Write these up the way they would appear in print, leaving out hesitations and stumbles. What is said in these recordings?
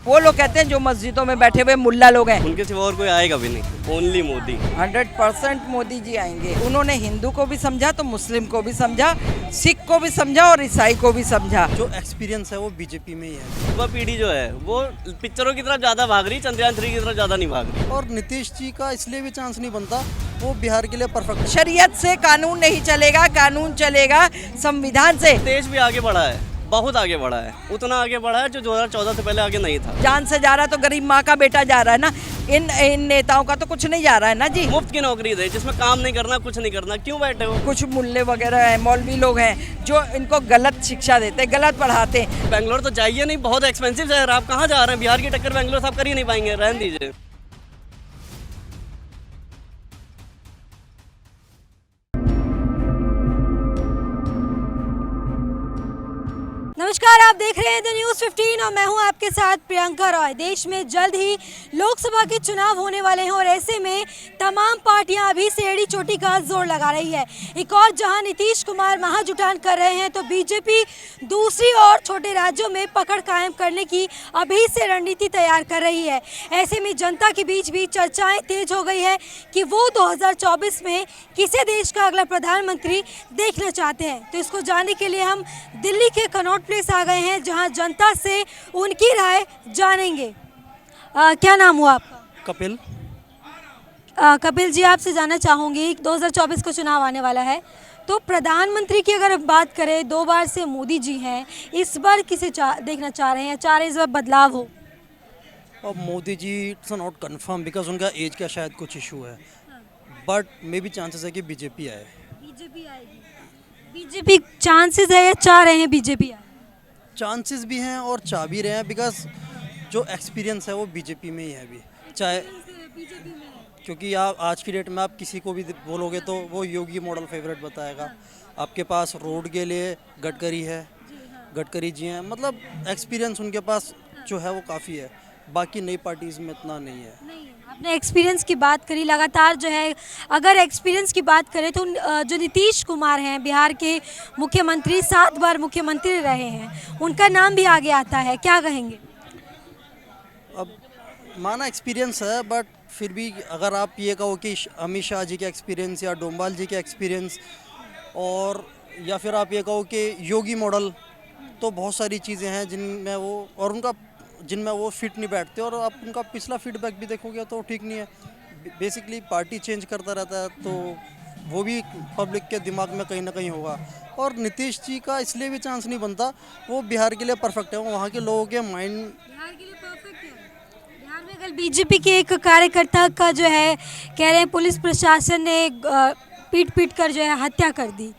वो लोग कहते हैं जो मस्जिदों में बैठे हुए मुल्ला लोग हैं, उनके सिवा और कोई आएगा भी नहीं, ओनली मोदी। 100% मोदी जी आएंगे। उन्होंने हिंदू को भी समझा तो मुस्लिम को भी समझा, सिख को भी समझा और ईसाई को भी समझा। जो एक्सपीरियंस है वो बीजेपी में ही है। युवा पीढ़ी जो है वो पिक्चरों की तरफ ज़्यादा भाग रही, चंद्रयान 3 की तरफ ज़्यादा नहीं भाग रही। और नीतीश जी का इसलिए भी चांस नहीं बनता, वो बिहार के लिए परफेक्ट। शरीयत से कानून नहीं चलेगा, कानून चलेगा संविधान से। देश भी आगे बढ़ा है, बहुत आगे बढ़ा है, उतना आगे बढ़ा है जो 2014 से पहले आगे नहीं था। जान से जा रहा तो गरीब माँ का बेटा जा रहा है ना, इन नेताओं का तो कुछ नहीं जा रहा है ना जी। मुफ्त की नौकरी दे जिसमें काम नहीं करना, कुछ नहीं करना, क्यों बैठे हो? कुछ मुल्ले वगैरह हैं, मौलवी लोग हैं जो इनको गलत शिक्षा देते, गलत पढ़ाते। बेंगलोर तो जाइए नहीं, बहुत एक्सपेंसिव शहर। आप कहाँ जा रहे हैं? बिहार की टक्कर बेंगलोर से आप कर ही नहीं पाएंगे, रहने दीजिए। नमस्कार, आप देख रहे हैं द न्यूज़ 15 और मैं हूं आपके साथ प्रियंका रॉय। देश में जल्द ही लोकसभा के चुनाव होने वाले हैं और ऐसे में तमाम पार्टियां अभी से एड़ी चोटी का जोर लगा रही है। एक और जहां नीतीश कुमार महाजुटान कर रहे हैं तो बीजेपी दूसरी ओर छोटे राज्यों में पकड़ कायम करने की अभी से रणनीति तैयार कर रही है। ऐसे में जनता के बीच भी चर्चाएँ तेज हो गई है कि वो 2024 में किसे देश का अगला प्रधानमंत्री देखना चाहते हैं। तो इसको जानने के लिए हम दिल्ली के कनॉट प्लेस आ गए हैं जहां जनता से उनकी राय जानेंगे। क्या नाम हुआ आपका? कपिल। कपिल जी, आपसे जानना चाहूँगी 2024 को चुनाव आने वाला है तो प्रधानमंत्री की अगर बात करें, 2 बार से मोदी जी हैं, इस बार किसे देखना चाह रहे हैं? चाह रहे हैं इस बार बदलाव हो? अब Modi ji it's not confirm because उनका एज का शायद कुछ इशू है, बट मे बी चांसेस है कि बीजेपी आए। बीजेपी आएगी? बीजेपी चांसेस है या चाह रहे हैं बीजेपी आए? चांसेस भी हैं और चाह भी रहे हैं बिकॉज जो एक्सपीरियंस है वो बीजेपी में ही है अभी। चाहे क्योंकि आप आज की डेट में आप किसी को भी बोलोगे तो वो योगी मॉडल फेवरेट बताएगा। आपके पास रोड के लिए गडकरी है, गडकरी जी हैं, मतलब एक्सपीरियंस उनके पास जो है वो काफ़ी है। बाकी नई पार्टीज़ में इतना नहीं है। आपने एक्सपीरियंस की बात करी, लगातार जो है अगर एक्सपीरियंस की बात करें तो जो नीतीश कुमार हैं बिहार के मुख्यमंत्री, 7 बार मुख्यमंत्री रहे हैं, उनका नाम भी आगे आता है, क्या कहेंगे? अब माना एक्सपीरियंस है, बट फिर भी अगर आप ये कहो कि अमित शाह जी के एक्सपीरियंस या डोभाल जी के एक्सपीरियंस और या फिर आप ये कहो कि योगी मॉडल, तो बहुत सारी चीज़ें हैं जिनमें वो और उनका जिनमें वो फिट नहीं बैठते। और आप उनका पिछला फीडबैक भी देखोगे तो ठीक नहीं है। बेसिकली पार्टी चेंज करता रहता है तो वो भी पब्लिक के दिमाग में कहीं ना कहीं होगा। और नीतीश जी का इसलिए भी चांस नहीं बनता, वो बिहार के लिए परफेक्ट है, वो वहाँ के लोगों के माइंड बिहार के लिए परफेक्ट है। बिहार में कल बीजेपी के एक कार्यकर्ता का जो है कह रहे हैं पुलिस प्रशासन ने पीट कर जो है हत्या कर दी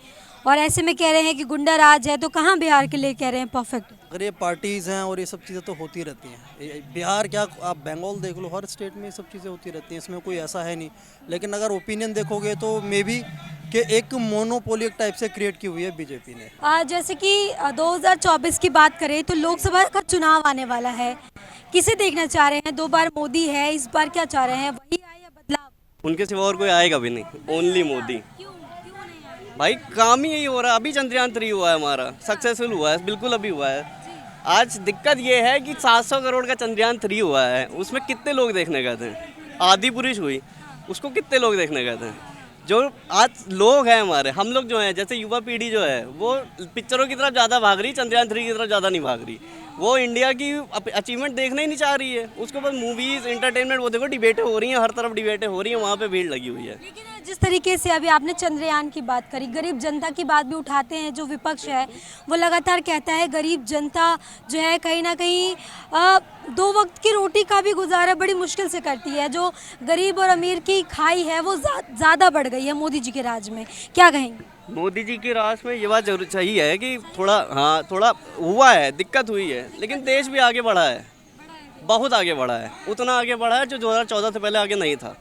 और ऐसे में कह रहे हैं कि गुंडा राज है, तो कहाँ बिहार के लिए कह रहे हैं परफेक्ट है? अगर ये पार्टीज़ हैं और ये सब चीज़ें तो होती रहती हैं। बिहार क्या, आप बंगाल देख लो, हर स्टेट में ये सब चीज़ें होती रहती हैं, इसमें कोई ऐसा है नहीं। लेकिन अगर ओपिनियन देखोगे तो मे बी कि एक मोनोपोली टाइप से क्रिएट की हुई है बीजेपी ने। जैसे कि 2024 की बात करें तो लोकसभा का चुनाव आने वाला है, किसे देखना चाह रहे हैं? 2 बार मोदी है, इस बार क्या चाह रहे हैं, वही आए या बदलाव? उनके सिवा और कोई आएगा भी नहीं, ओनली मोदी। क्यों नहीं आए? भाई काम ही यही हो रहा है। अभी चंद्रयान 3 हुआ है, हमारा सक्सेसफुल हुआ है, बिल्कुल अभी हुआ है। आज दिक्कत ये है कि 700 करोड़ का चंद्रयान 3 हुआ है, उसमें कितने लोग देखने गए थे? आधी पुरुष हुई, उसको कितने लोग देखने गए थे? जो आज लोग हैं हमारे, हम लोग जो हैं, जैसे युवा पीढ़ी जो है वो पिक्चरों की तरफ ज़्यादा भाग रही, चंद्रयान 3 की तरफ ज़्यादा नहीं भाग रही। वो इंडिया की अचीवमेंट देखना ही नहीं चाह रही है, उसको बस मूवीज़, एंटरटेनमेंट। वो देखो डिबेटें हो रही हैं, हर तरफ डिबेटें हो रही हैं, वहाँ पे भीड़ लगी हुई है। लेकिन जिस तरीके से अभी आपने चंद्रयान की बात करी, गरीब जनता की बात भी उठाते हैं जो विपक्ष है, वो लगातार कहता है गरीब जनता जो है कहीं ना कहीं 2 वक्त की रोटी का भी गुजारा बड़ी मुश्किल से करती है। जो गरीब और अमीर की खाई है वो ज़्यादा बढ़ गई है मोदी जी के राज में, क्या कहेंगे? मोदी जी के राज में ये बात जरूर सही है कि थोड़ा हुआ है, दिक्कत हुई है, लेकिन देश भी आगे बढ़ा है, बहुत आगे बढ़ा है, उतना आगे बढ़ा है जो 2014 से पहले आगे नहीं था।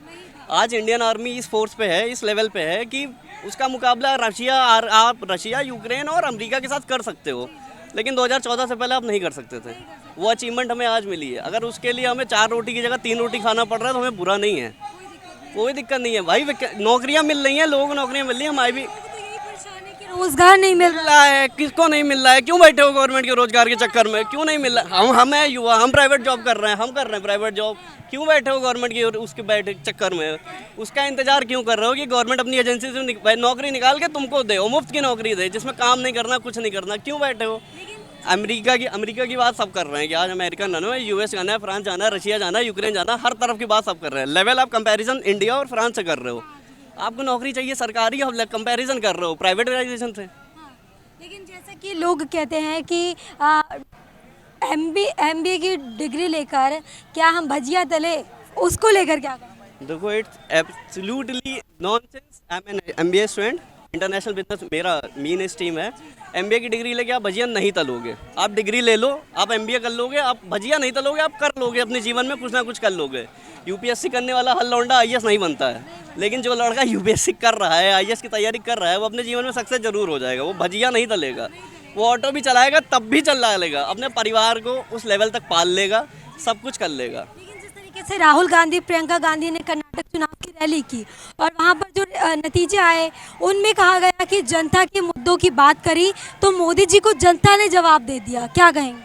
आज इंडियन आर्मी इस फोर्स पे है, इस लेवल पे है कि उसका मुकाबला आप रशिया, यूक्रेन और अमेरिका के साथ कर सकते हो, लेकिन 2014 से पहले आप नहीं कर सकते थे। वो अचीवमेंट हमें आज मिली है। अगर उसके लिए हमें 4 रोटी की जगह 3 रोटी खाना पड़ रहा है तो हमें बुरा नहीं है, कोई दिक्कत नहीं है भाई। नौकरियां मिल रही हैं, लोगों को नौकरियां मिल रही हैं, हमारी भी रोजगार नहीं मिल रहा। मिल रहा है, किसको नहीं मिल रहा है? क्यों बैठे हो गवर्नमेंट के रोजगार के चक्कर में? क्यों नहीं मिल रहा? हम हैं युवा, हम प्राइवेट जॉब कर रहे हैं, हम कर रहे हैं प्राइवेट जॉब। क्यों बैठे हो गवर्नमेंट के उसके बैठे चक्कर में? उसका इंतजार क्यों कर रहे हो कि गवर्नमेंट अपनी एजेंसी से नौकरी निकाल के तुमको दे, और मुफ्त की नौकरी दे जिसमें काम नहीं करना, कुछ नहीं करना? क्यों बैठे हो? अमेरिका की बात सब कर रहे हैं कि आज अमेरिका जाना है, यूएस जाना है, फ्रांस जाना है, रशिया जाना है, यूक्रेन जाना है, हर तरफ की बात सब कर रहे हैं। लेवल आप कंपैरिजन इंडिया और फ्रांस से कर रहे हो। आपको नौकरी चाहिए सरकारी, आप कंपैरिजन कर रहे हो प्राइवेटाइजेशन से। लेकिन जैसा कि लोग कहते हैं कि MBA की डिग्री लेकर क्या हम भजिया तले, उसको लेकर क्या करें? देखो, it's absolutely nonsense. I am an MBA student, international business मेरा मेन स्ट्रीम है। MBA की डिग्री लेके आप भजिया नहीं तलोगे। आप डिग्री ले लो, आप MBA कर लोगे, आप भजिया नहीं तलोगे, आप कर लोगे, अपने जीवन में कुछ ना कुछ कर लोगे। UPSC करने वाला हर लौंडा IAS नहीं बनता है, लेकिन जो लड़का UPSC कर रहा है, IAS की तैयारी कर रहा है, वो अपने जीवन में सक्सेस जरूर हो जाएगा। वो भजिया नहीं तलेगा, वो ऑटो भी चलाएगा तब भी चल लेगा, अपने परिवार को उस लेवल तक पाल लेगा, सब कुछ कर लेगा। लेकिन जिस तरीके से राहुल गांधी, प्रियंका गांधी ने कर्नाटक चुनाव की रैली की और वहां पर जो नतीजे आए, उनमें कहा गया कि जनता के मुद्दों की बात करी तो मोदी जी को जनता ने जवाब दे दिया, क्या कहेंगे?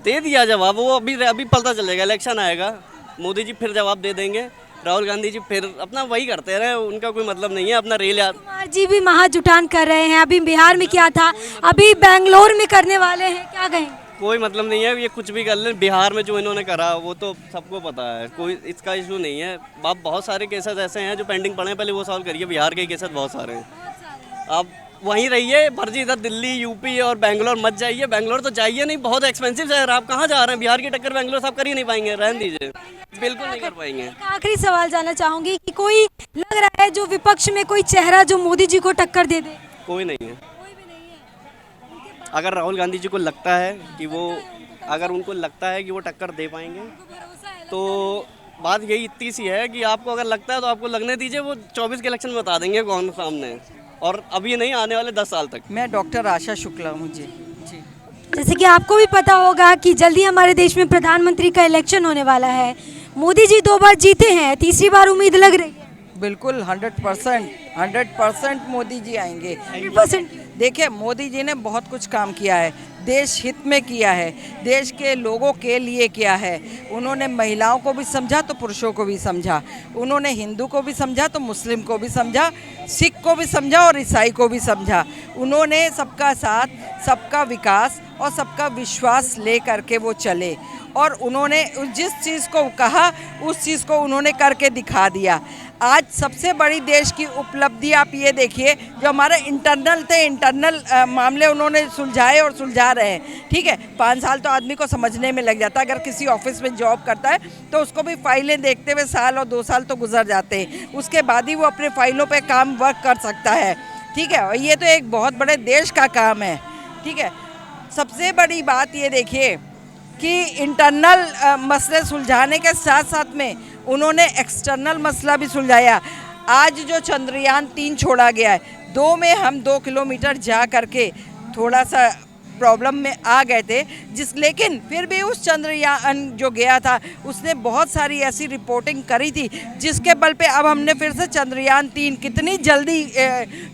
दे दिया जवाब, वो अभी पता चलेगा, इलेक्शन आएगा, मोदी जी फिर जवाब दे देंगे, राहुल गांधी जी फिर अपना वही करते रहे, उनका कोई मतलब नहीं है, अपना रेल याद। कुमार जी भी महाजुटान कर रहे हैं, अभी बिहार में किया था, अभी बेंगलोर में करने वाले हैं, क्या कहेंगे? कोई मतलब नहीं है, ये कुछ भी कर लें। बिहार में जो इन्होंने करा वो तो सबको पता है, कोई इसका इशू नहीं है। आप बहुत सारे केसेस ऐसे हैं जो पेंडिंग पड़े हैं, पहले वो सॉल्व करिए। बिहार के केसेस बहुत सारे हैं, आप वहीं रहिए, फर्जी इधर दिल्ली, यूपी और बेंगलोर मत जाइए। बेंगलोर तो जाइए नहीं, बहुत एक्सपेंसिव शहर, आप कहाँ जा रहे हैं? बिहार की टक्कर बेंगलोर सब कर ही नहीं पाएंगे, रहने दीजिए, बिल्कुल नहीं कर पाएंगे। एक आखिरी सवाल जानना चाहूंगी कि कोई लग रहा है जो विपक्ष में कोई चेहरा जो मोदी जी को टक्कर दे दे? कोई नहीं है। अगर राहुल गांधी जी को लगता है कि वो, अगर उनको लगता है कि वो टक्कर दे पाएंगे, तो बात यही इतनी सी है कि आपको अगर लगता है तो आपको लगने दीजिए, वो 24 के इलेक्शन में बता देंगे कौन सामने है, और अभी नहीं, आने वाले 10 साल तक। मैं डॉक्टर आशा शुक्ला हूँ जी। जैसे कि आपको भी पता होगा कि जल्दी हमारे देश में प्रधानमंत्री का इलेक्शन होने वाला है। मोदी जी 2 बार जीते हैं, तीसरी बार उम्मीद लग रही है? बिल्कुल 100% मोदी जी आएंगे। 100%। देखिए, मोदी जी ने बहुत कुछ काम किया है, देश हित में किया है, देश के लोगों के लिए किया है। उन्होंने महिलाओं को भी समझा तो पुरुषों को भी समझा, उन्होंने हिंदू को भी समझा तो मुस्लिम को भी समझा, सिख को भी समझा और ईसाई को भी समझा। उन्होंने सबका साथ, सबका विकास और सबका विश्वास ले करके वो चले, और उन्होंने जिस चीज़ को कहा उस चीज़ को उन्होंने करके दिखा दिया। आज सबसे बड़ी देश की उपलब्धि आप ये देखिए, जो हमारे इंटरनल मामले उन्होंने सुलझाए और सुलझा रहे हैं। ठीक है, 5 साल तो आदमी को समझने में लग जाता है, अगर किसी ऑफिस में जॉब करता है तो उसको भी फाइलें देखते हुए साल और 2 साल तो गुजर जाते हैं, उसके बाद ही वो अपने फाइलों पे काम वर्क कर सकता है। ठीक है, और ये तो एक बहुत बड़े देश का काम है। ठीक है, सबसे बड़ी बात ये देखिए कि इंटरनल मसले सुलझाने के साथ साथ में उन्होंने एक्सटर्नल मसला भी सुलझाया। आज जो चंद्रयान 3 छोड़ा गया है, 2 में हम 2 किलोमीटर जा करके थोड़ा सा प्रॉब्लम में आ गए थे, लेकिन फिर भी उस चंद्रयान जो गया था उसने बहुत सारी ऐसी रिपोर्टिंग करी थी, जिसके बल पे अब हमने फिर से चंद्रयान 3 कितनी जल्दी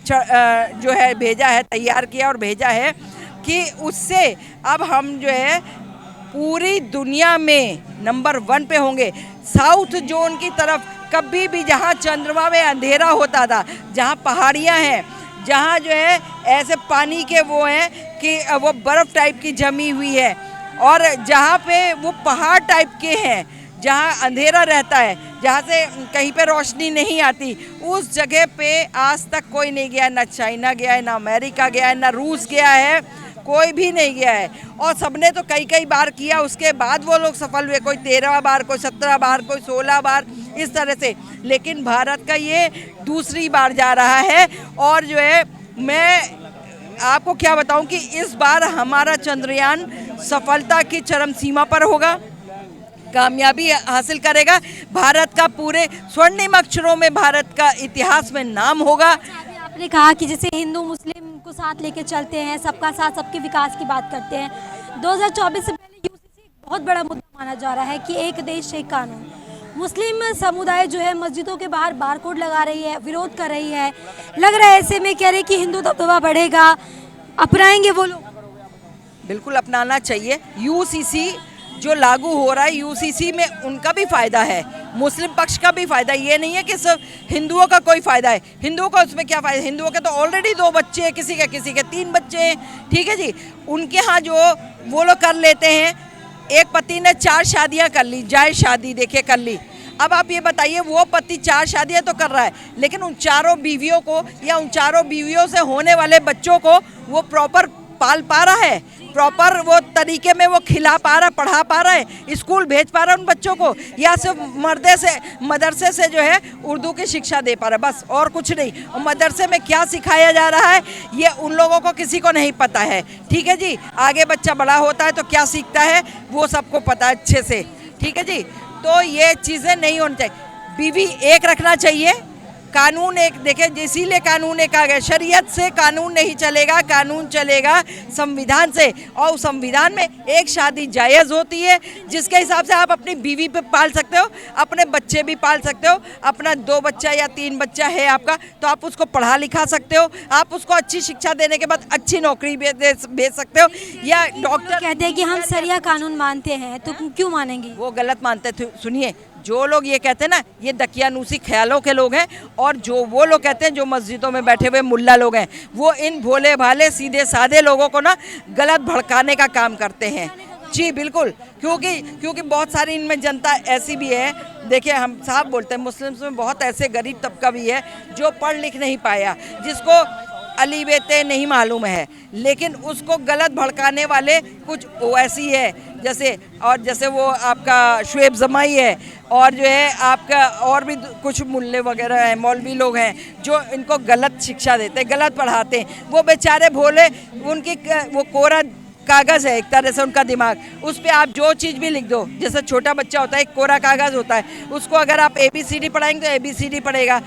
जो है भेजा है, तैयार किया और भेजा है, कि उससे अब हम जो है पूरी दुनिया में नंबर 1 पे होंगे। साउथ जोन की तरफ कभी भी, जहाँ चंद्रमा में अंधेरा होता था, जहाँ पहाड़ियाँ हैं, जहाँ जो है ऐसे पानी के वो हैं कि वो बर्फ़ टाइप की जमी हुई है, और जहाँ पे वो पहाड़ टाइप के हैं, जहाँ अंधेरा रहता है, जहाँ से कहीं पे रोशनी नहीं आती, उस जगह पे आज तक कोई नहीं गया। ना चाइना गया है, ना अमेरिका गया है, ना रूस गया है, कोई भी नहीं गया है। और सबने तो कई बार किया, उसके बाद वो लोग सफल हुए, कोई 13 बार, कोई 17 बार, कोई 16 बार, इस तरह से। लेकिन भारत का ये दूसरी बार जा रहा है, और जो है मैं आपको क्या बताऊं कि इस बार हमारा चंद्रयान सफलता की चरम सीमा पर होगा, कामयाबी हासिल करेगा। भारत का पूरे स्वर्णिम अक्षरों में भारत का इतिहास में नाम होगा। आपने कहा कि जैसे हिंदू मुस्लिम को साथ लेके चलते हैं, सबका साथ, सबके विकास की बात करते हैं। 2024 से पहले यूसीसी बहुत बड़ा मुद्दा माना जा रहा है कि एक देश एक कानून, मुस्लिम समुदाय जो है मस्जिदों के बाहर बारकोड लगा रही है, विरोध कर रही है। लग रहा है ऐसे में कह रहे कि हिंदू दबदबा बढ़ेगा, अपनाएंगे वो लोग? बिल्कुल अपनाना चाहिए। यूसीसी जो लागू हो रहा है, यूसीसी में उनका भी फ़ायदा है, मुस्लिम पक्ष का भी फ़ायदा। ये नहीं है कि सिर्फ हिंदुओं का कोई फ़ायदा है। हिंदुओं का उसमें क्या फ़ायदा? हिंदुओं के तो ऑलरेडी 2 बच्चे हैं, किसी के 3 बच्चे हैं, ठीक है जी। उनके यहाँ जो वो लोग कर लेते हैं, एक पति ने 4 शादियाँ कर ली, जायज़ शादी देखिए कर ली। अब आप ये बताइए, वो पति 4 शादियाँ तो कर रहा है, लेकिन उन चारों बीवियों को या उन चारों बीवियों से होने वाले बच्चों को वो प्रॉपर पाल पा रहा है, प्रॉपर वो तरीके में वो खिला पा रहा, पढ़ा पा रहा है, स्कूल भेज पा रहा है उन बच्चों को, या सिर्फ मदरसे से जो है उर्दू की शिक्षा दे पा रहा है, बस और कुछ नहीं। और मदरसे में क्या सिखाया जा रहा है ये उन लोगों को किसी को नहीं पता है, ठीक है जी। आगे बच्चा बड़ा होता है तो क्या सीखता है वो सबको पता है अच्छे से, ठीक है जी। तो ये चीज़ें नहीं होनी चाहिए। बीवी एक रखना चाहिए, कानून एक देखें, इसीलिए कानून एक आ गया। शरीयत से कानून नहीं चलेगा, कानून चलेगा संविधान से। और संविधान में एक शादी जायज़ होती है, जिसके हिसाब से आप अपनी बीवी पे पाल सकते हो, अपने बच्चे भी पाल सकते हो। अपना 2 बच्चा या 3 बच्चा है आपका, तो आप उसको पढ़ा लिखा सकते हो, आप उसको अच्छी शिक्षा देने के बाद अच्छी नौकरी भेज सकते हो। या डॉक्टर कहते हैं कि हम सरिया कानून मानते हैं, तो क्यों मानेंगे? वो गलत मानते थे। सुनिए, जो लोग ये कहते हैं ना, ये दकियानूसी ख्यालों के लोग हैं, और जो वो लोग कहते हैं जो मस्जिदों में बैठे हुए मुल्ला लोग हैं, वो इन भोले भाले सीधे साधे लोगों को ना गलत भड़काने का काम करते हैं। जी बिल्कुल, क्योंकि बहुत सारी इनमें जनता ऐसी भी है। देखिए, हम साफ बोलते हैं, मुस्लिम्स में बहुत ऐसे गरीब तबका भी है जो पढ़ लिख नहीं पाया, जिसको अली बेते नहीं मालूम है, लेकिन उसको गलत भड़काने वाले कुछ ओवैसी है, जैसे वो आपका शुएब जमाई है, और जो है आपका और भी कुछ मुल्ले वगैरह हैं, मौलवी लोग हैं, जो इनको गलत शिक्षा देते हैं, गलत पढ़ाते हैं। वो बेचारे भोले, उनकी वो कोरा कागज़ है एक तरह से उनका दिमाग, उस पर आप जो चीज़ भी लिख दो। जैसे छोटा बच्चा होता है, एक कोरा कागज़ होता है, उसको अगर आप ABCD पढ़ाएंगे तो ABCD पढ़ेगा।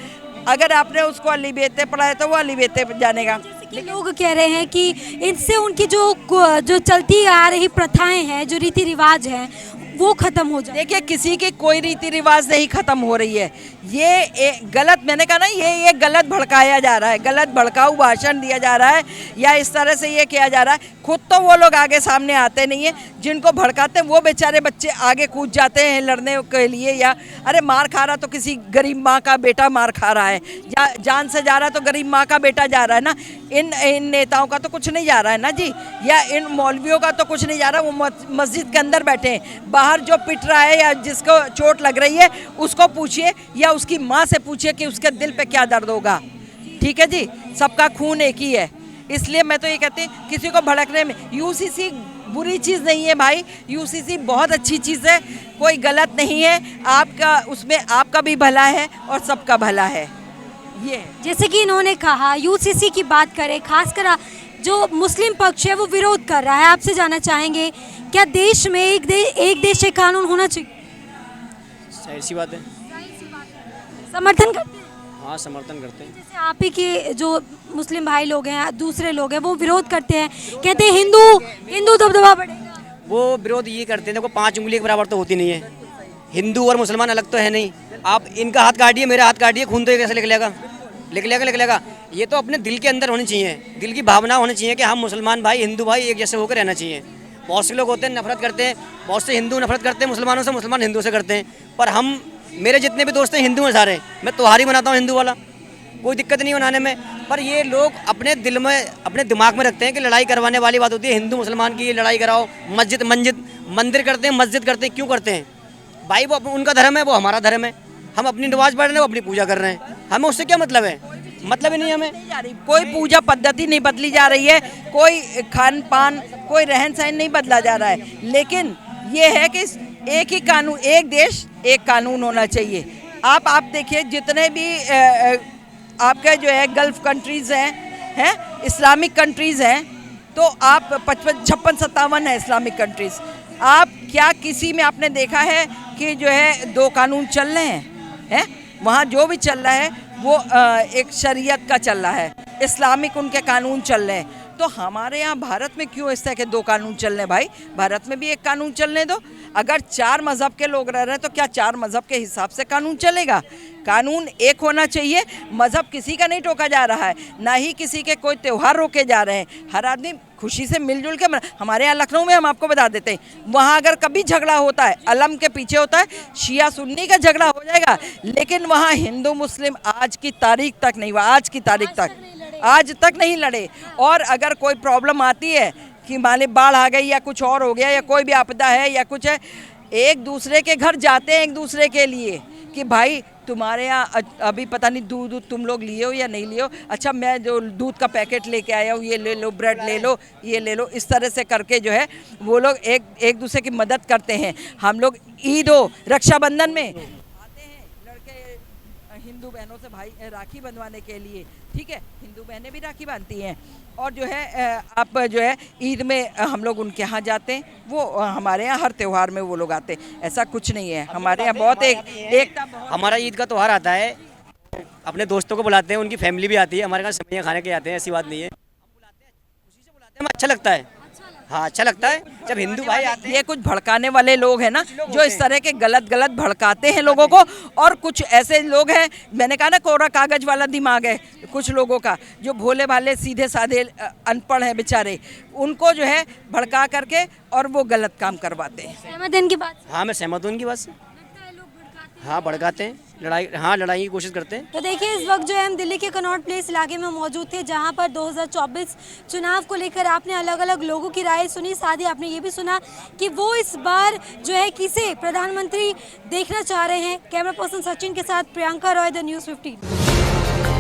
अगर आपने उसको अली बेते पढ़ाया तो वो अली बेते जानेगा। कि लोग कह रहे हैं कि इससे उनकी जो चलती आ रही प्रथाएं हैं, जो रीति रिवाज हैं, वो खत्म हो जाए। देखिए, किसी की कोई रीति रिवाज नहीं खत्म हो रही है। ये गलत, मैंने कहा ना, ये गलत भड़काया जा रहा है, गलत भड़काऊ भाषण दिया जा रहा है, या इस तरह से ये किया जा रहा है। खुद तो वो लोग आगे सामने आते नहीं है, जिनको भड़काते हैं वो बेचारे बच्चे आगे कूद जाते हैं लड़ने के लिए। या अरे मार खा रहा तो किसी गरीब माँ का बेटा मार खा रहा है, जान से जा रहा तो गरीब माँ का बेटा जा रहा है ना। इन नेताओं का तो कुछ नहीं जा रहा है ना जी, या इन मौलवियों का तो कुछ नहीं जा रहा। वो मस्जिद के अंदर बैठे हैं, बाहर जो पिट रहा है या जिसको चोट लग रही है उसको पूछिए, या उसकी माँ से पूछिए कि उसके दिल पे क्या दर्द होगा, ठीक है जी। सबका खून एक ही है। इसलिए मैं तो ये कहती हूँ, किसी को भड़कने में, यूसीसी बुरी चीज़ नहीं है भाई, यूसीसी बहुत अच्छी चीज़ है, कोई गलत नहीं है। आपका उसमें आपका भी भला है और सबका भला है। ये जैसे कि इन्होंने कहा, यूसीसी की बात करें, खासकर जो मुस्लिम पक्ष है वो विरोध कर रहा है। आपसे जानना चाहेंगे, क्या देश में एक देश एक कानून होना चाहिए? जाहिर सी बात है। समर्थन करते हैं? हाँ, समर्थन करते हैं। जैसे आप ही के जो मुस्लिम भाई लोग हैं, दूसरे लोग हैं, वो विरोध करते हैं, कहते हैं हिंदू दबदबा बढ़ेगा। वो विरोध ये करते हैं, देखो 5 उंगली के बराबर तो होती नहीं है, हिंदू और मुसलमान अलग तो है नहीं। आप इनका हाथ काटिए, मेरा हाथ काटिए, खून तो कैसे निकलेगा। ये तो अपने दिल के अंदर होनी चाहिए, दिल की भावना होनी चाहिए कि हम मुसलमान भाई, हिंदू भाई एक जैसे होकर रहना चाहिए। बहुत से लोग होते हैं नफरत करते हैं, बहुत से हिंदू नफरत करते हैं मुसलमानों से, मुसलमान हिंदू से करते हैं। पर हम, मेरे जितने भी दोस्त हैं हिंदू हैं सारे, मैं त्योहार ही मनाता हूँ हिंदू वाला, कोई दिक्कत नहीं मनाने में। पर ये लोग अपने दिल में, अपने दिमाग में रखते हैं कि लड़ाई करवाने वाली बात होती है हिंदू मुसलमान की, ये लड़ाई कराओ। मंदिर करते हैं, मस्जिद करते हैं, क्यों करते हैं भाई? वो उनका धर्म है, वो हमारा धर्म है। हम अपनी नमाज पढ़ रहे हैं, वो अपनी पूजा कर रहे हैं, हमें उससे क्या मतलब है? मतलब ही नहीं हमें। कोई पूजा पद्धति नहीं बदली जा रही है, कोई खान पान, कोई रहन सहन नहीं बदला जा रहा है, लेकिन ये है कि एक ही कानून, एक देश एक कानून होना चाहिए। आप देखिए, जितने भी आपके जो है गल्फ कंट्रीज़ हैं, इस्लामिक कंट्रीज़ हैं, तो आप 56-57 है इस्लामिक कंट्रीज़। आप क्या किसी में आपने देखा है कि जो है 2 कानून चल रहे हैं? वहाँ जो भी चल रहा है वो एक शरीयत का चल रहा है, इस्लामिक उनके कानून चल रहे हैं। तो हमारे यहाँ भारत में क्यों इस तरह के 2 कानून चल रहे हैं भाई? भारत में भी एक कानून चलने दो। अगर 4 मज़हब के लोग रह रहे हैं तो क्या 4 मज़हब के हिसाब से कानून चलेगा? कानून एक होना चाहिए। मज़हब किसी का नहीं टोका जा रहा है, ना ही किसी के कोई त्यौहार रोके जा रहे हैं। हर आदमी खुशी से मिलजुल के हमारे यहाँ लखनऊ में हम आपको बता देते हैं, वहाँ अगर कभी झगड़ा होता है, अलम के पीछे होता है, शिया सुन्नी का झगड़ा हो जाएगा, लेकिन वहाँ हिंदू मुस्लिम आज की तारीख तक नहीं हुआ, आज की तारीख तक आज तक नहीं लड़े। और अगर कोई प्रॉब्लम आती है कि मान ली बाढ़ आ गई या कुछ और हो गया या कोई भी आपदा है या कुछ है, एक दूसरे के घर जाते हैं एक दूसरे के लिए कि भाई तुम्हारे यहाँ अभी पता नहीं दूध तुम लोग लिए हो या नहीं लिए हो, अच्छा मैं जो दूध का पैकेट लेके आया हूँ ये ले लो, ब्रेड ले लो, ये ले लो। इस तरह से करके जो है वो लोग एक दूसरे की मदद करते हैं। हम लोग ईद हो, रक्षाबंधन में आते हैं लड़के हिंदू बहनों से भाई राखी बंधवाने के लिए, ठीक है, हिंदू बहनें भी राखी बांधती हैं। और जो है आप जो है ईद में हम लोग उनके यहाँ जाते हैं, वो हमारे यहाँ हर त्यौहार में वो लोग आते हैं। ऐसा कुछ नहीं है, हमारे यहाँ बहुत एकता। हमारा ईद का त्यौहार आता है, अपने दोस्तों को बुलाते हैं, उनकी फैमिली भी आती है, हमारे घर सेवइयाँ खाने के आते हैं, ऐसी बात नहीं है, हम बुलाते हैं, खुशी से बुलाते हैं, हमें अच्छा लगता है। हाँ अच्छा लगता है जब हिंदू भाई आते हैं। ये कुछ भड़काने वाले लोग हैं ना, जो इस तरह के गलत भड़काते हैं लोगों को। और कुछ ऐसे लोग हैं, मैंने कहा ना कोरा कागज वाला दिमाग है कुछ लोगों का, जो भोले भाले सीधे साधे अनपढ़ हैं बेचारे, उनको जो है भड़का करके और वो गलत काम करवाते हैं। सहमत हैं इनकी बात से? हाँ मैं सहमत हूँ उनकी बात से। हाँ भड़काते हैं, लड़ाई की कोशिश करते हैं। तो देखिए इस वक्त जो है हम दिल्ली के कनॉट प्लेस इलाके में मौजूद थे, जहां पर 2024 चुनाव को लेकर आपने अलग अलग लोगों की राय सुनी, साथ ही आपने ये भी सुना कि वो इस बार जो है किसे प्रधानमंत्री देखना चाह रहे हैं। कैमरा पर्सन सचिन के साथ प्रियंका रॉय, द न्यूज़ 15।